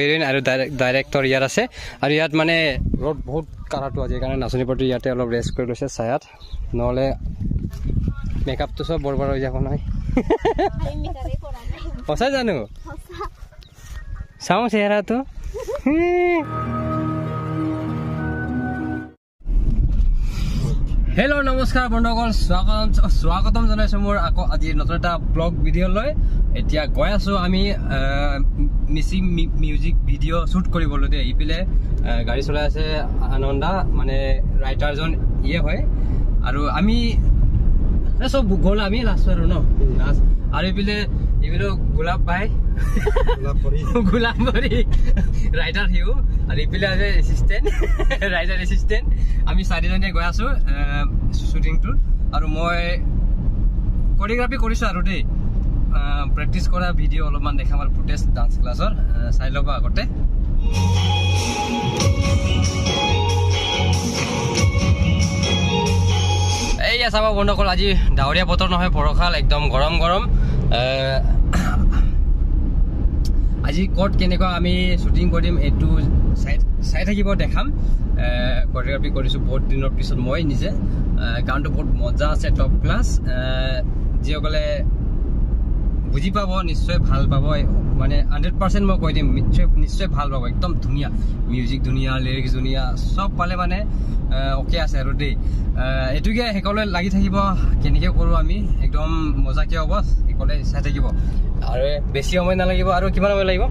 heroine আৰু director ইয়াত আছে আৰু ইয়াত মানে ৰ'দ বহুত কাঢ়াটো আছে কাৰণে নাচনী পাৰ্টি ইয়াতে অলপ ৰেষ্ট কৰি লৈছে ছায়াত নহ'লে মেকআপটো চব বৰবাৰ হৈ যাব নহয় সঁচাই জানো চাওঁ চেহেৰাটো হেল্ল' নমস্কাৰ বন্ধুসকল স্বাগতম জনাইছোঁ মোৰ আকৌ আজি নতুন এটা ব্লগ ভিডিঅ'লৈ এতিয়া গৈ আছোঁ আমি মিচিং মিউজিক ভিডিঅ' শ্বুট কৰিবলৈ দেই ইপিনে গাড়ী চলাই আছে আনন্দা মানে ৰাইটাৰজন ইয়ে হয় আৰু আমি চব গ'ল আমি লাষ্ট আৰু ন লাষ্ট আৰু ইপিনে গোলাপ ভাই গোলাপবাৰী ৰাইটাৰ সিও আৰু ইপিনে আছে এছিষ্টেণ্ট ৰাইটাৰ এছিষ্টেণ্ট আমি চাৰিজনীয়ে গৈ আছোঁ শ্বুটিংটোত আৰু মই কৰিগ্ৰাফি কৰিছোঁ আৰু দেই প্ৰেক্টিচ কৰা ভিডিঅ' অলপমান দেখাম আৰু ফুটেজ ডান্স ক্লাছৰ চাই ল'ব আগতে এইয়া চাব বন্ধুসকল আজি ডাৱৰীয়া বতৰ নহয় বৰষাল একদম গৰম গৰম আজি ক'ত কেনেকুৱা আমি শ্বুটিং কৰিম এইটো চাই থাকিব দেখাম কৰিগ্ৰাফি কৰিছোঁ বহুত দিনৰ পিছত মই নিজে গানটো বহুত মজা আছে টপ ক্লাছ যিসকলে বুজি পাব নিশ্চয় ভাল পাব মানে 100% মই কৈ দিম নিশ্চয় ভাল পাব একদম ধুনীয়া মিউজিক ধুনীয়া লিৰিক্স ধুনীয়া চব পালে মানে অ'কে আছে আৰু দেই এইটোকে সেইকলে লাগি থাকিব কেনেকৈ কৰোঁ আমি একদম মজাকৈ হ'ব সেইকলে চাই থাকিব আৰু বেছি সময় নালাগিব আৰু কিমান সময় লাগিব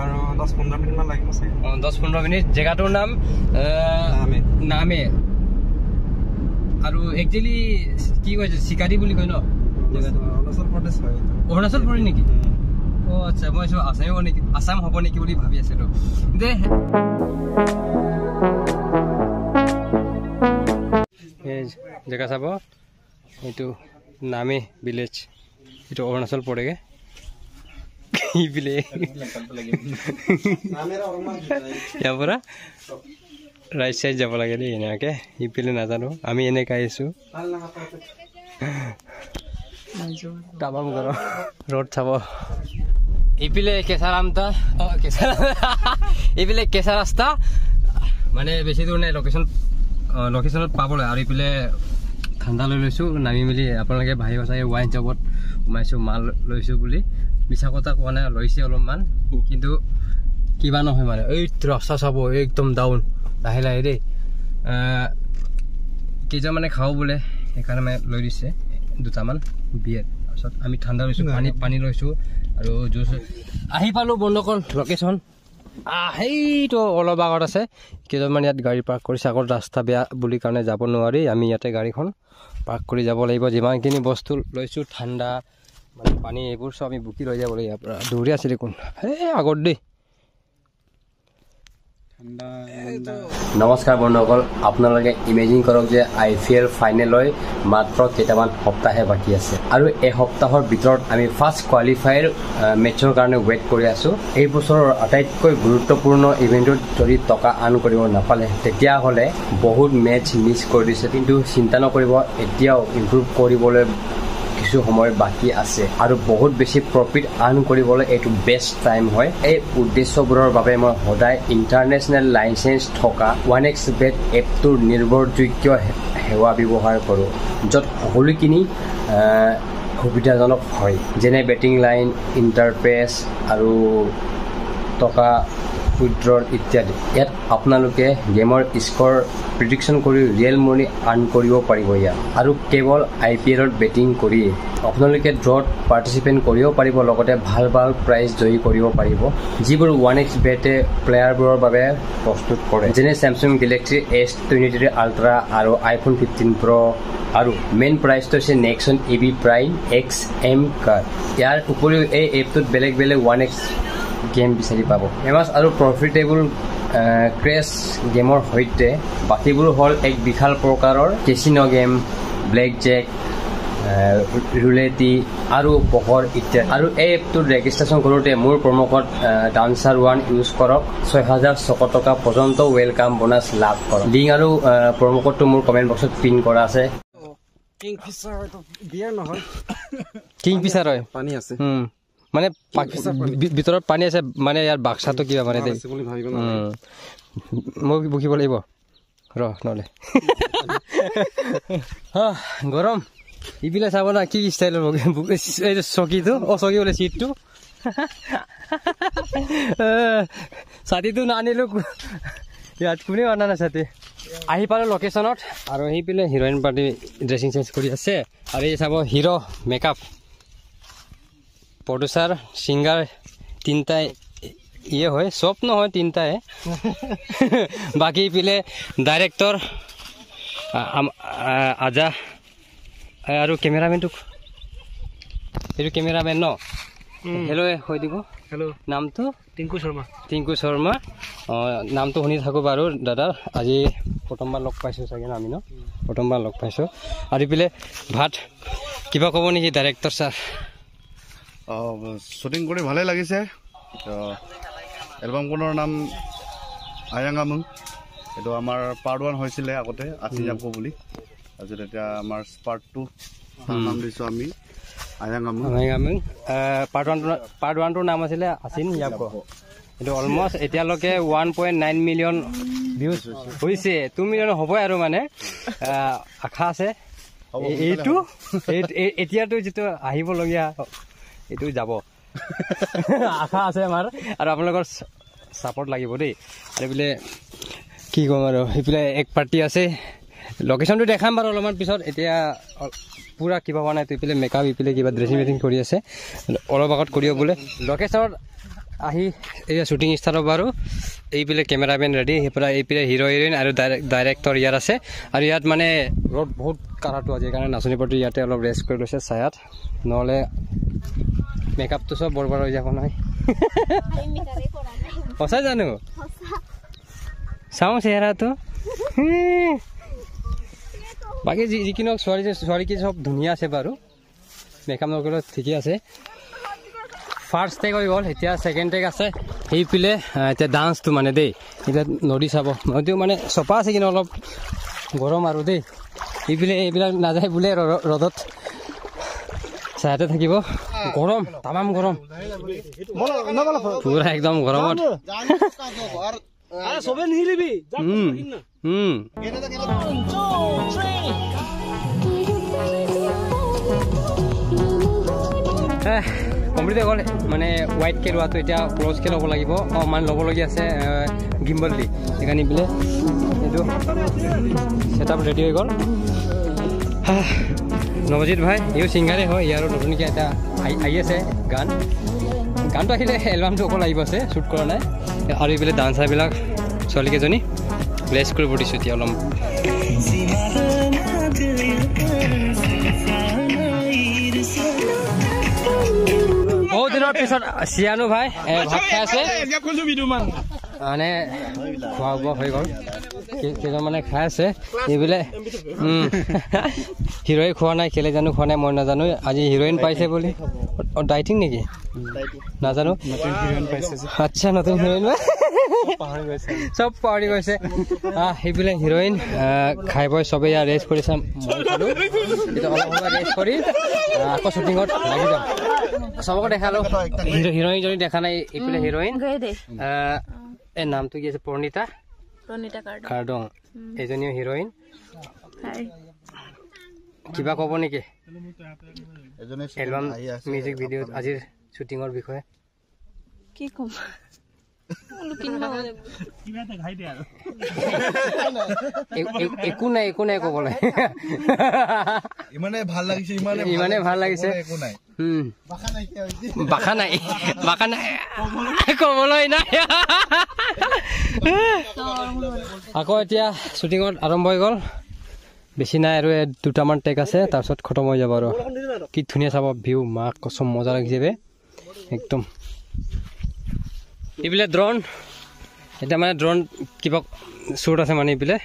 আৰু 10-15 মিনিটমান লাগিব চাগে 10-15 মিনিট জেগাটোৰ নাম নামে আৰু একচুৱেলি কি কৈছে চিকাৰী বুলি কয় ন অৰুণাচল প্ৰদেশ নেকি অ' আচ্ছা মই আছাম হ'ব নেকি বুলি ভাবি আছিলোঁ দে জেগা চাব এইটো নামে ভিলেজ এইটো অৰুণাচল পৰেগে ইয়াৰ পৰা ৰাইট চাইড যাব লাগে দেই এনেকৈ ইপিনে নাজানো আমি এনেকৈ আহিছোঁ টাবাম গৰম ৰ'দ চাব ইপিনে কেঁচা ৰাস্তা এইপিনে কেঁচা ৰাস্তা মানে বেছি দূৰ নাই লোকেশ্যনত পাবলৈ আৰু ইপিনে ঠাণ্ডা লৈ লৈছোঁ নামি মেলি আপোনালোকে ভাবিব চাগে ৱাইন শ্বপত সোমাইছোঁ মাল লৈছোঁ বুলি মিছা কথা কোৱা নাই লৈছে অলপমান কিন্তু কিবা নহয় মানে এই ৰাস্তা চাব একদম ডাউন লাহে লাহে দেই কেইজনমানে খাওঁ বোলে সেইকাৰণে মানে লৈ দিছে দুটামান বিয়েৰ তাৰপিছত আমি ঠাণ্ডা লৈছোঁ পানী লৈছোঁ আৰু জুচ আহি পালোঁ বন্ধুসকল লোকেশ্যন সেইটো অলপ আগত আছে কেইজনমান ইয়াত গাড়ী পাৰ্ক কৰিছে আগত ৰাস্তা বেয়া বুলি কাৰণে যাব নোৱাৰি আমি ইয়াতে গাড়ীখন পাৰ্ক কৰি যাব লাগিব যিমানখিনি বস্তু লৈছোঁ ঠাণ্ডা মানে পানী এইবোৰ চব আমি বুকি লৈ যাব লাগিব ইয়াৰ পৰা দৌৰি আছে দেখোন এই আগত দেই নমস্কাৰ বন্ধুসকল আপোনালোকে ইমেজিন কৰক যে IPL ফাইনেললৈ মাত্ৰ কেইটামান সপ্তাহে বাকী আছে আৰু এই সপ্তাহৰ ভিতৰত আমি ফাৰ্ষ্ট কোৱালিফায়াৰ মেটছৰ কাৰণে ৱেইট কৰি আছোঁ এই বছৰৰ আটাইতকৈ গুৰুত্বপূৰ্ণ ইভেণ্টত যদি টকা আৰ্ণ কৰিব নাপালে তেতিয়াহ'লে বহুত মেটছ মিছ কৰি দিছে কিন্তু চিন্তা নকৰিব এতিয়াও ইম্প্ৰুভ কৰিবলৈ কিছু সময় বাকী আছে আৰু বহুত বেছি প্ৰফিট আৰ্ণ কৰিবলৈ এইটো বেষ্ট টাইম হয় এই উদ্দেশ্যবোৰৰ বাবে মই সদায় ইণ্টাৰনেশ্যনেল লাইচেঞ্চ থকা 1xBet এপটোৰ নিৰ্ভৰযোগ্য সেৱা ব্যৱহাৰ কৰোঁ য'ত সকলোখিনি সুবিধাজনক হয় যেনে বেটিং লাইন ইণ্টাৰফেচ আৰু টকা উইথড্ৰল ইত্যাদি ইয়াত আপোনালোকে গেমৰ স্ক'ৰ প্ৰিডিকশ্যন কৰি ৰিয়েল মানি আৰ্ণ কৰিব পাৰিব ইয়াত আৰু কেৱল IPLত বেটিং কৰি আপোনালোকে ড্ৰত পাৰ্টিচিপেট কৰিব পাৰিব লগতে ভাল ভাল প্ৰাইজ জয়ী কৰিব পাৰিব যিবোৰ 1xBetয়ে প্লেয়াৰবোৰৰ বাবে প্ৰস্তুত কৰে যেনে Samsung Galaxy S23 Ultra আৰু iPhone 15 Pro আৰু মেইন প্ৰাইজটো হৈছে Nexon EV Prime XM card ইয়াৰ উপৰিও এই এপটোত বেলেগ বেলেগ 1x গেম বিচাৰি পাব ফেমাছ আৰু প্ৰফিটেবল ক্ৰেছ গেমৰ সৈতে বাকীবোৰ হ'ল এক বিশাল প্ৰকাৰৰ কেচিনো গেম ব্লেক জেক ৰুলেটি আৰু পকৰ ইত্যাদি আৰু এই এপটোত ৰেজিষ্ট্ৰেশ্যন কৰোঁতে মোৰ প্ৰমোকড ডান্সাৰ1 ইউজ কৰক 6,600 টকা পৰ্যন্ত ৱেলকাম বোনাছ লাভ কৰক লিংক আৰু প্ৰমোকডটো মোৰ কমেণ্ট বক্সত পিন কৰা আছে কিংফিছাৰ হয় পানী আছে মানে ভিতৰত পানী আছে মানে ইয়াৰ বাক্সাটো কিবা মানে দেই মই বকিব লাগিব ৰ নহ'লে গৰম ইপিনে চাব না কি ষ্টাইলৰ এইটো চকীটো চকী বোলে চিটটো ছাতিটো নানিলোঁ ইয়াত কোনেও অনা নাই ছাতি আহি পালোঁ লোকেশ্যনত আৰু আহি পেলাই হিৰইন পাৰ্টি ড্ৰেছিং চেঞ্জ কৰি আছে আৰু এই চাব হিৰ' মেকআপ প্ৰডিউচাৰ ছিংগাৰ তিনিটাই ইয়ে হয় চব নহয় তিনিটাই বাকী ইপিনে ডাইৰেক্টৰ আজা আৰু কেমেৰামেনটোক এইটো কেমেৰামেন ন হেল্ল' কৈ দিব হেল্ল' নামটো টিংকু শৰ্মা নামটো শুনি থাকোঁ বাৰু দাদাৰ আজি প্ৰথমবাৰ লগ পাইছোঁ চাগে ন আমি ন প্ৰথমবাৰ লগ পাইছোঁ আৰু ইপিনে ভাত কিবা ক'ব নেকি ডাইৰেক্টৰ ছাৰ শ্বুটিং কৰি ভালেই লাগিছে এলবামখনৰ নাম আয়াংগামুং এইটো আমাৰ পাৰ্ট 1 হৈছিলে আগতে আছি যাব বুলি তাৰপিছত এতিয়া আমাৰ পাৰ্ট 2 নাম দিছোঁ আমি আয়াংগামুং পাৰ্ট 1টোৰ নাম আছিলে আছিন যাব এইটো অলমষ্ট এতিয়ালৈকে 1.9 মিলিয়ন ভিউজ হৈছে 2 মিলিয়ন হ'বই আৰু মানে আশা আছে এইটো এতিয়াতো যিটো আহিবলগীয়া এইটো যাব আশা আছে আমাৰ আৰু আপোনালোকৰ ছাপৰ্ট লাগিব দেই আৰু বোলে কি ক'ম আৰু সেইফালে এক পাৰ্টি আছে লোকেশ্যনটো দেখাম বাৰু অলপমান পিছত এতিয়া পুৰা কিবা হোৱা নাই তো এইফালে মেকআপ এইফালে কিবা ড্ৰেছিং মেচিং কৰি আছে অলপ আগত কৰিব বোলে লোকেশ্যনত আহি এতিয়া শ্বুটিং ষ্টাৰ্ট হ'ব আৰু এইফালে কেমেৰামেন ৰেডি সেইফালে এইফালে হিৰ' হিৰইন আৰু ডাইৰেক্টৰ ইয়াত আছে আৰু ইয়াত মানে ৰ'দ বহুত কাঢ়াটো আছে সেইকাৰণে নাচনী পাৰ্টি ইয়াতে অলপ ৰেষ্ট কৰি লৈছে ছায়াত নহ'লে মেকআপটো চব বৰবাৰ হৈ যাব নহয় সঁচাই জানো চাওঁ চেহেৰাটো বাকী যিকি নহওক ছোৱালী চব ধুনীয়া আছে বাৰু মেকআপ নকৰিলেও ঠিকেই আছে ফাৰ্ষ্ট টেক হৈ গ'ল এতিয়া ছেকেণ্ড টেক আছে সেইফালে এতিয়া ডান্সটো মানে দেই এতিয়া নদী চাব নদীও মানে চপা আছে কিন্তু অলপ গৰম আৰু দেই এইফালে এইবিলাক নাযায় বোলে ৰ'দত ছায়াতে থাকিব গৰম তামাম গৰম পুৰা একদম গৰমত কমপ্লিট হৈ গ'ল মানে হোৱাইটকৈ লোৱাটো এতিয়া ক্লজকৈ ল'ব লাগিব মানে ল'বলগীয়া আছে গিম্বল দি সেইকাৰণে বোলে এইটো ছেটআপ ৰেডি হৈ গ'ল নৱজিত ভাই ইও ছিংগাৰে হয় ইয়াৰো নতুনকৈ এটা আহি আছে গানটো আহিলে এলবামটো অকল আহিব আছে শ্বুট কৰা নাই আৰু এইফালে ডান্সাৰবিলাক ছোৱালীকেইজনী ব্লেছ কৰিব দিছোঁ এতিয়া অলপ বহুত দিনৰ পিছত চিয়ানো ভাই ভাত খাই আছে মানে খোৱা বোৱা হৈ গ'ল কেইজন মানে খাই আছে এইবোলে হিৰ'ই খোৱা নাই কেলে জানো খোৱা নাই মই নাজানো আজি হিৰইন পাইছে বুলি ডাইটিং নেকি নাজানো আচ্ছা নতুন হিৰইন চব পাহৰি গৈছে সেইবিলাক হিৰইন খাই বৈ চবেই ৰেষ্ট কৰিছে মই খালোঁ এতিয়া অলপ সময় ৰেষ্ট কৰি আকৌ শ্বুটিঙত লাগি যাম চবকে দেখালোঁ হিৰইনজনী দেখা নাই এইফালে হিৰইন এই নামটো কি আছে প্ৰণীতা কাৰ্ডং এইজনীও হিৰইন কিবা ক'ব নেকি এলবাম মিউজিক ভিডিঅ' আজিৰ শ্বুটিঙৰ বিষয়ে কি ক'ম একো নাই ক'বলৈ ইমানে ভাল লাগিছে বাখা নাই ক'বলৈ নাই আকৌ এতিয়া শ্বুটিঙত আৰম্ভ হৈ গ'ল বেছি নাই আৰু দুটামান টেক আছে তাৰপিছত খতম হৈ যাব আৰু কি ধুনীয়া চাব ভিউ মাক কচম মজা লাগিছে বে একদম এইফালে ড্ৰোন এতিয়া মানে ড্ৰোন কিবা শ্বুট আছে মানে এইফালে